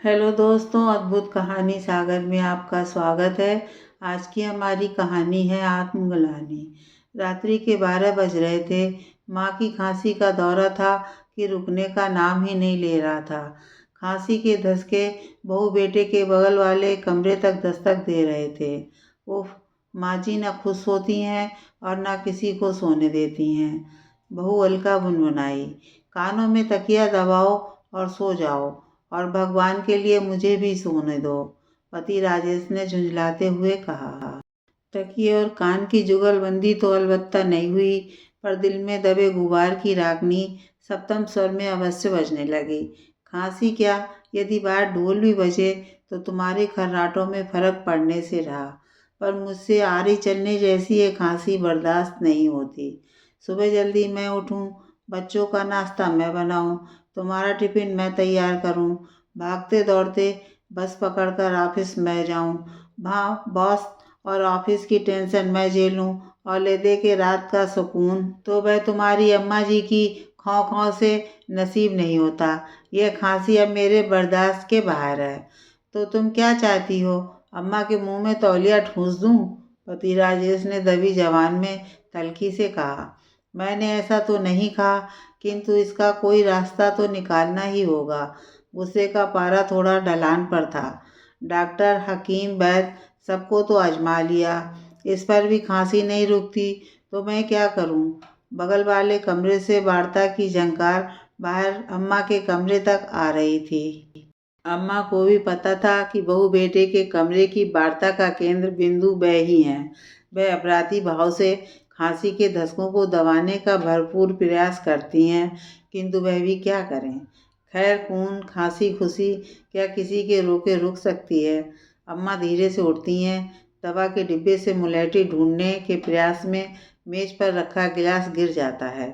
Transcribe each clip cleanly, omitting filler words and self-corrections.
Hello दोस्तों, अद्भुत कहानी सागर में आपका स्वागत है। आज की हमारी कहानी है आत्मग्लानि। रात्रि के 12 बज रहे थे। माँ की खांसी का दौरा था कि रुकने का नाम ही नहीं ले रहा था। खांसी के धसके बहू बेटे के बगल वाले कमरे तक दस्तक दे रहे थे। उफ, माँ जी ना खुद सोती हैं और ना किसी को सोने देती हैं। बहू अलका बुनबुनाई, कानों में तकिया दबाओ और सो जाओ, और भगवान के लिए मुझे भी सोने दो, पति राजेश ने झुंझलाते हुए कहा। तकिए और कान की जुगलबंदी तो अलबत्ता नहीं हुई, पर दिल में दबे गुबार की रागनी सप्तम स्वर में अवश्य बजने लगी। खांसी क्या, यदि बाहर ढोल भी बजे तो तुम्हारे खर्राटों में फर्क पड़ने से रहा, पर मुझसे आरी चलने जैसी ये खांसी बर्दाश्त नहीं होती। सुबह जल्दी मैं उठूं, बच्चों का नाश्ता मैं बनाऊं, तुम्हारा टिफिन मैं तैयार करूं, भागते दौड़ते बस पकड़कर ऑफिस मैं जाऊं, बॉस और ऑफिस की टेंशन मैं झेलूं, और ले दे के रात का सुकून तो वह तुम्हारी अम्मा जी की खौं खौं से नसीब नहीं होता। यह खांसी अब मेरे बर्दाश्त के बाहर है। तो तुम क्या चाहती हो, अम्मा के मुंह में तौलिया ठूंस दूं? पति राजेश ने दबी जबान में तल्खी से कहा। मैंने ऐसा तो नहीं कहा, किंतु इसका कोई रास्ता तो निकालना ही होगा। गुस्से का पारा थोड़ा ढलान पर था। डॉक्टर, हकीम, वैद्य सबको तो आजमा लिया, इस पर भी खांसी नहीं रुकती, तो मैं क्या करूं? बगल वाले कमरे से वार्ता की झंकार बाहर अम्मा के कमरे तक आ रही थी। अम्मा को भी पता था कि बहू बेटे के कमरे की वार्ता का केंद्र बिंदु वह ही है। वह अपराधी भाव से खांसी के धसकों को दबाने का भरपूर प्रयास करती हैं, किंतु वह भी क्या करें। खैर, खून, खांसी, खुशी क्या किसी के रोके रुक सकती है। अम्मा धीरे से उठती हैं, दवा के डिब्बे से मुलैठी ढूंढने के प्रयास में मेज पर रखा गिलास गिर जाता है।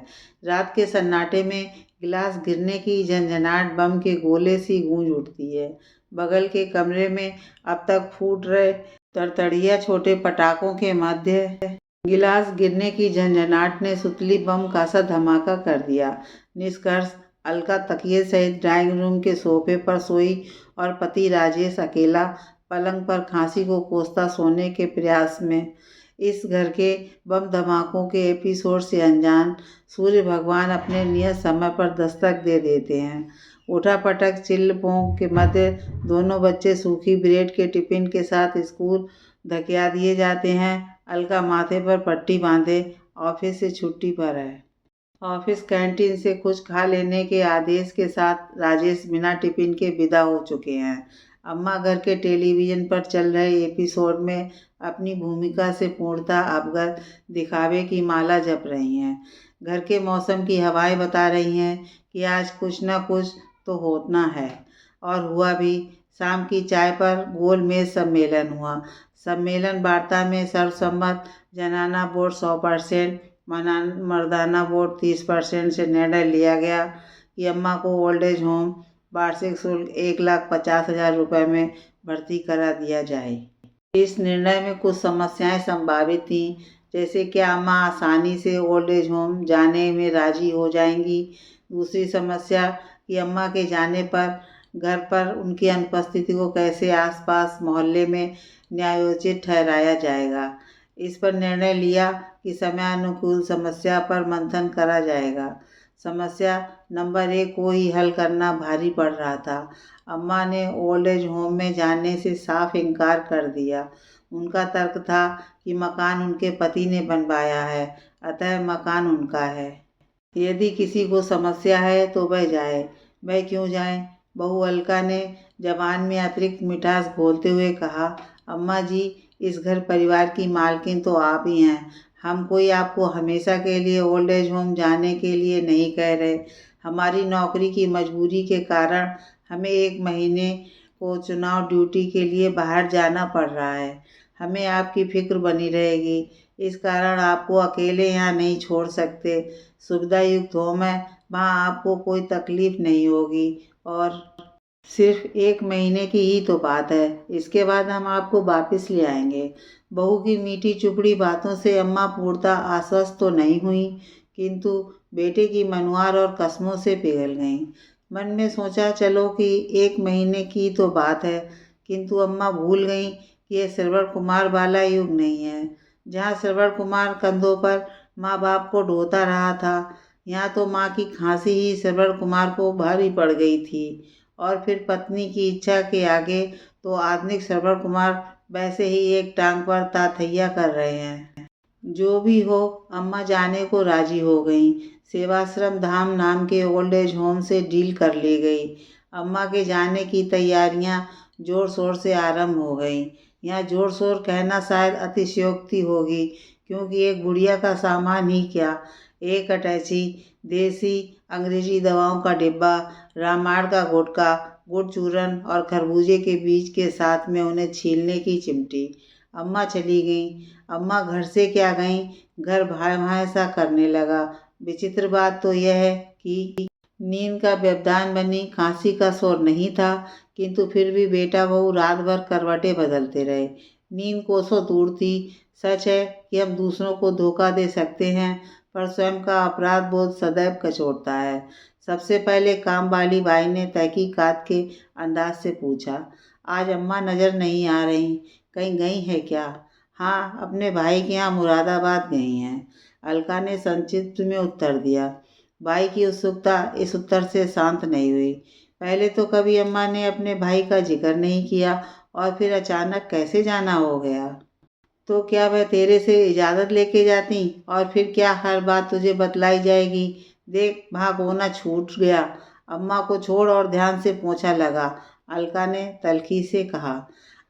रात के सन्नाटे में गिलास गिरने की झनझनाहट बम के गोले सी गूंज उठती है। बगल के कमरे में अब तक फूट रहे तरतड़िया छोटे पटाखों के मध्य गिलास गिरने की झंझनाहट ने सुतली बम का सा धमाका कर दिया। निष्कर्ष, अलका तकिए सहित ड्राइंग रूम के सोफे पर सोई और पति राजेश अकेला पलंग पर खांसी को कोसता सोने के प्रयास में। इस घर के बम धमाकों के एपिसोड से अनजान सूर्य भगवान अपने नियत समय पर दस्तक दे देते हैं। उठापटक चिल्ल पोंग के मध्य दोनों बच्चे सूखी ब्रेड के टिफिन के साथ स्कूल धकिया दिए जाते हैं। अलका माथे पर पट्टी बांधे ऑफिस से छुट्टी पर है। ऑफिस कैंटीन से कुछ खा लेने के आदेश के साथ राजेश बिना टिफिन के विदा हो चुके हैं। अम्मा घर के टेलीविजन पर चल रहे एपिसोड में अपनी भूमिका से पूर्णतः अवगत दिखावे की माला जप रही हैं। घर के मौसम की हवाएं बता रही हैं कि आज कुछ न कुछ तो होना है, और हुआ भी। शाम की चाय पर गोल मेज सम्मेलन हुआ। सम्मेलन वार्ता में सर्वसम्मत जनाना वोट 100%, मर्दाना वोट 30% से निर्णय लिया गया कि अम्मा को ओल्ड एज होम वार्षिक शुल्क 1,50,000 रुपये में भर्ती करा दिया जाए। इस निर्णय में कुछ समस्याएं संभावित थीं, जैसे क्या अम्मा आसानी से ओल्ड एज होम जाने में राजी हो जाएंगी। दूसरी समस्या कि अम्मा के जाने पर घर पर उनकी अनुपस्थिति को कैसे आसपास मोहल्ले में न्यायोचित ठहराया जाएगा। इस पर निर्णय लिया कि समयानुकूल समस्या पर मंथन करा जाएगा। समस्या नंबर 1 को ही हल करना भारी पड़ रहा था। अम्मा ने ओल्ड एज होम में जाने से साफ इनकार कर दिया। उनका तर्क था कि मकान उनके पति ने बनवाया है, अतः मकान उनका है। यदि किसी को समस्या है तो वह जाए। वह क्यों जाए? बहू अलका ने जबान में अतिरिक्त मिठास घोलते हुए कहा। अम्मा जी, इस घर परिवार की मालकिन तो आप ही हैं। हम कोई आपको हमेशा के लिए ओल्ड एज होम जाने के लिए नहीं कह रहे। हमारी नौकरी की मजबूरी के कारण हमें 1 महीने को चुनाव ड्यूटी के लिए बाहर जाना पड़ रहा है। हमें आपकी फिक्र बनी रहेगी, इस कारण आपको अकेले यहाँ नहीं छोड़ सकते। सुविधा युक्त होम है, वहाँ आपको कोई तकलीफ नहीं होगी, और सिर्फ 1 महीने की ही तो बात है। इसके बाद हम आपको वापस ले आएंगे। बहू की मीठी चुपड़ी बातों से अम्मा पूर्णतः आश्वस्त तो नहीं हुई, किंतु बेटे की मनुआर और कस्मों से पिघल गईं। मन में सोचा चलो कि 1 महीने की तो बात है, किंतु अम्मा भूल गईं कि यह श्रवण कुमार वाला युग नहीं है। जहाँ श्रवण कुमार कंधों पर माँ बाप को ढोता रहा था, यहाँ तो माँ की खांसी ही श्रवण कुमार को भारी पड़ गई थी। और फिर पत्नी की इच्छा के आगे तो आधुनिक श्रवण कुमार वैसे ही एक टांग पर ताथैया कर रहे हैं। जो भी हो, अम्मा जाने को राजी हो गईं। सेवाश्रम धाम नाम के ओल्ड एज होम से डील कर ली गई। अम्मा के जाने की तैयारियां जोर शोर से आरंभ हो गईं। यहाँ जोर शोर कहना शायद अतिशयोक्ति होगी, क्योंकि एक गुड़िया का सामान ही क्या, एक अटैची, देसी अंग्रेजी दवाओं का डिब्बा, रामायण का गुटखा, गुड़ चूरन और खरबूजे के बीज के साथ में उन्हें छीलने की चिमटी। अम्मा चली गईं। अम्मा घर से क्या गईं, घर भाए भाए सा करने लगा। विचित्र बात तो यह है कि नींद का व्यवधान बनी खांसी का शोर नहीं था, किंतु फिर भी बेटा बहू रात भर करवटें बदलते रहे। नींद कोसों दूर थी। सच है कि हम दूसरों को धोखा दे सकते हैं, पर स्वयं का अपराध बोध सदैव कचोटता है। सबसे पहले काम वाली बाई ने तहकीकात के अंदाज से पूछा, आज अम्मा नजर नहीं आ रही, कहीं गई है क्या? हाँ, अपने भाई के यहाँ मुरादाबाद गई हैं, अलका ने संक्षिप्त में उत्तर दिया। भाई की उत्सुकता इस उत्तर से शांत नहीं हुई। पहले तो कभी अम्मा ने अपने भाई का जिक्र नहीं किया, और फिर अचानक कैसे जाना हो गया? तो क्या वह तेरे से इजाज़त लेके जाती, और फिर क्या हर बात तुझे बतलाई जाएगी? देख, वहाँ कोना छूट गया। अम्मा को छोड़ और ध्यान से पोंछा लगा, अलका ने तल्खी से कहा।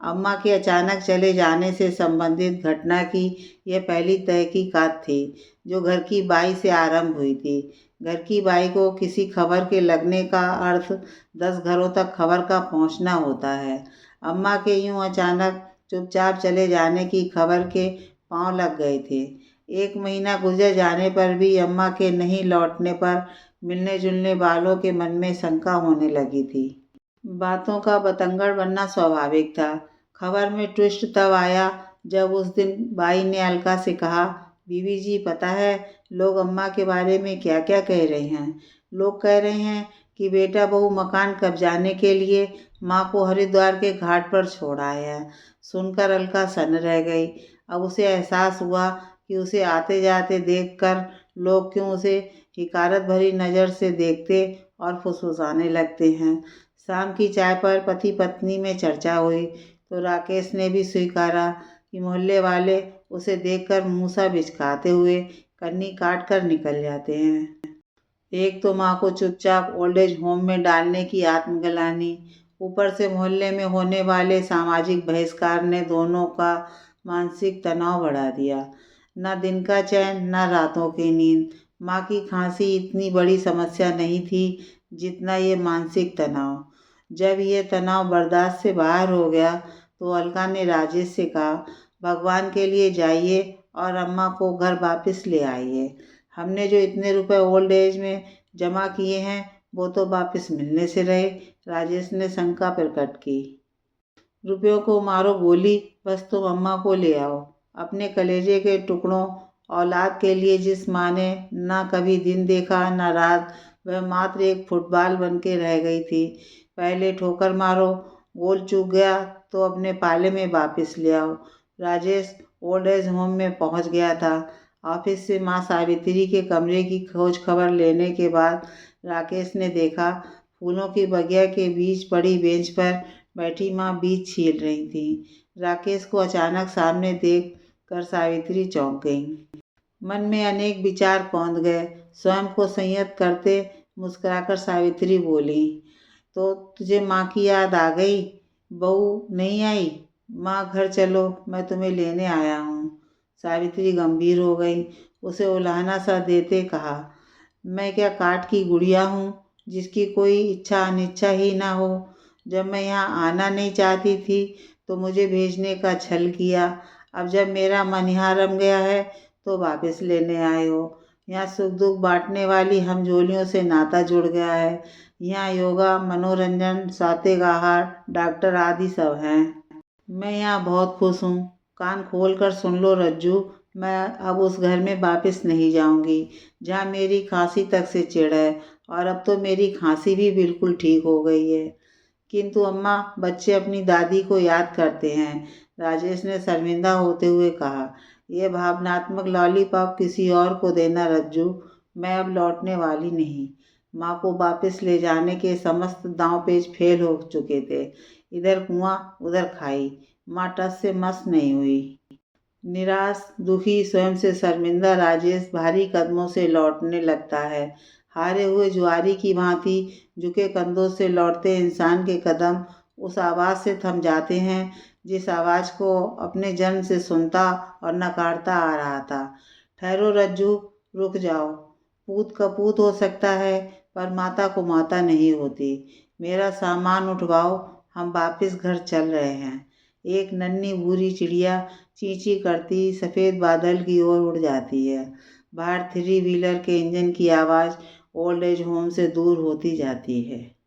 अम्मा के अचानक चले जाने से संबंधित घटना की यह पहली तहकीकात थी जो घर की बाई से आरंभ हुई थी। घर की बाई को किसी खबर के लगने का अर्थ 10 घरों तक खबर का पहुंचना होता है। अम्मा के यूं अचानक चुपचाप चले जाने की खबर के पांव लग गए थे। 1 महीना गुजर जाने पर भी अम्मा के नहीं लौटने पर मिलने जुलने वालों के मन में शंका होने लगी थी। बातों का बतंगड़ बनना स्वाभाविक था। खबर में ट्विस्ट तब आया जब उस दिन बाई ने अलका से कहा, बीवी जी पता है लोग अम्मा के बारे में क्या क्या कह रहे हैं। लोग कह रहे हैं कि बेटा बहू मकान कब्जाने के लिए माँ को हरिद्वार के घाट पर छोड़ आया है। सुनकर अलका सन्न रह गई। अब उसे एहसास हुआ कि उसे आते जाते देखकर लोग क्यों उसे हिकारत भरी नज़र से देखते और फुसफुसाने लगते हैं। शाम की चाय पर पति पत्नी में चर्चा हुई तो राकेश ने भी स्वीकारा कि मोहल्ले वाले उसे देखकर मुँह सा बिचकाते हुए कन्नी काट कर निकल जाते हैं। एक तो माँ को चुपचाप ओल्ड एज होम में डालने की आत्मग्लानि, ऊपर से मोहल्ले में होने वाले सामाजिक बहिष्कार ने दोनों का मानसिक तनाव बढ़ा दिया। न दिन का चैन न रातों की नींद। माँ की खांसी इतनी बड़ी समस्या नहीं थी जितना ये मानसिक तनाव। जब ये तनाव बर्दाश्त से बाहर हो गया तो अलका ने राजेश से कहा, भगवान के लिए जाइए और अम्मा को घर वापस ले आइए। हमने जो इतने रुपए ओल्ड एज में जमा किए हैं वो तो वापस मिलने से रहे। राजेश ने शंका प्रकट की। रुपयों को मारो गोली, बस तुम अम्मा को ले आओ। अपने कलेजे के टुकड़ों औलाद के लिए जिस माँ ने ना कभी दिन देखा ना रात, वह मात्र एक फुटबॉल बन के रह गई थी। पहले ठोकर मारो, गोल चूक गया तो अपने पाले में वापस ले आओ। राजेश ओल्ड एज होम में पहुंच गया था। ऑफिस से माँ सावित्री के कमरे की खोज खबर लेने के बाद राकेश ने देखा फूलों की बगिया के बीच पड़ी बेंच पर बैठी माँ बीज छील रही थी। राकेश को अचानक सामने देख कर सावित्री चौंक गई। मन में अनेक विचार कौंध गए। स्वयं को संयत करते मुस्कुराकर सावित्री बोली, तो तुझे माँ की याद आ गई? बहू नहीं आई? माँ घर चलो, मैं तुम्हें लेने आया हूँ। सावित्री गंभीर हो गई। उसे उलाहना सा देते कहा, मैं क्या काठ की गुड़िया हूँ जिसकी कोई इच्छा अनिच्छा ही ना हो? जब मैं यहाँ आना नहीं चाहती थी तो मुझे भेजने का छल किया। अब जब मेरा मन यहाँ रम गया है तो वापस लेने आए हो। यहाँ सुख दुख बांटने वाली हमजोलियों से नाता जुड़ गया है। यहाँ योगा, मनोरंजन, सात्विक आहार, डॉक्टर आदि सब हैं। मैं यहाँ बहुत खुश हूँ। कान खोल कर सुन लो रज्जू, मैं अब उस घर में वापस नहीं जाऊंगी जहाँ मेरी खांसी तक से चिढ़ है और अब तो मेरी खांसी भी बिल्कुल ठीक हो गई है। किंतु अम्मा, बच्चे अपनी दादी को याद करते हैं, राजेश ने शर्मिंदा होते हुए कहा। यह भावनात्मक लॉलीपॉप किसी और को देना रज्जू, मैं अब लौटने वाली नहीं। माँ को वापस ले जाने के समस्त दांव पेच फेल हो चुके थे। इधर कुआं उधर खाई, माँ टस से मस नहीं हुई। निराश, दुखी, स्वयं से शर्मिंदा राजेश भारी कदमों से लौटने लगता है। हारे हुए जुआरी की भांति झुके कंधों से लौटते इंसान के कदम उस आवाज़ से थम जाते हैं जिस आवाज़ को अपने जन्म से सुनता और नकारता आ रहा था। ठहरो रज्जू, रुक जाओ। पूत कपूत हो सकता है, पर माता को माता नहीं होती। मेरा सामान उठवाओ, हम वापिस घर चल रहे हैं। एक नन्ही भूरी चिड़िया चीं चीं करती सफ़ेद बादल की ओर उड़ जाती है। बाहर थ्री व्हीलर के इंजन की आवाज़ ओल्ड एज होम से दूर होती जाती है।